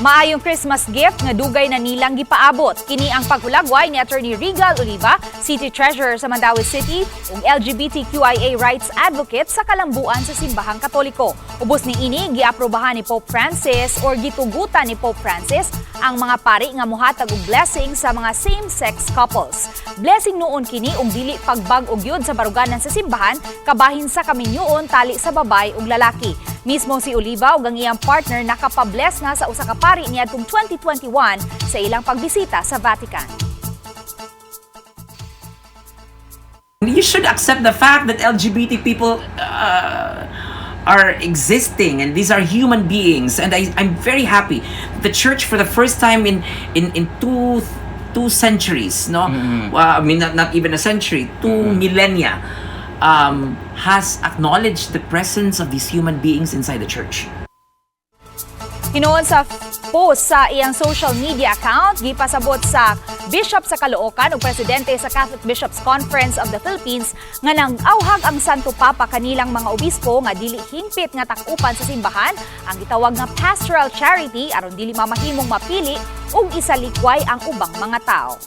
Maayong Christmas gift nga dugay na nilang gipaabot. Kini ang paghulagway ni Attorney Regal Oliva, City Treasurer sa Mandaue City, ug LGBTQIA rights advocate sa kalambuan sa Simbahang Katoliko. Ubos ni ini giaprobahan ni Pope Francis or gitugutan ni Pope Francis ang mga pari nga mohatag og blessing sa mga same-sex couples. Blessing noon kini ug dili pagbag-og yun sa baruganan sa simbahan kabahin sa kaminyoon tali sa babay ug lalaki. Mismo si Oliva ug ang iyang partner nakapabless na sa usa ka pari niadtong 2021 sa ilang pagbisita sa Vatican. You should accept the fact that LGBT people are existing, and these are human beings. And I'm very happy. The church, for the first time in two centuries, no, I mean not even a century, 2 millennia, has acknowledged the presence of these human beings inside the church. Hinuon sa post sa iyang social media account, gipasabot sa Bishop sa Caloocan ug Presidente sa Catholic Bishops Conference of the Philippines nga nang-awhag ang Santo Papa kanilang mga obispo nga dili hingpit nga tak-upan sa simbahan ang gitawag nga pastoral charity aron dili mamahimong mapili ug isalikway ang ubang mga tao.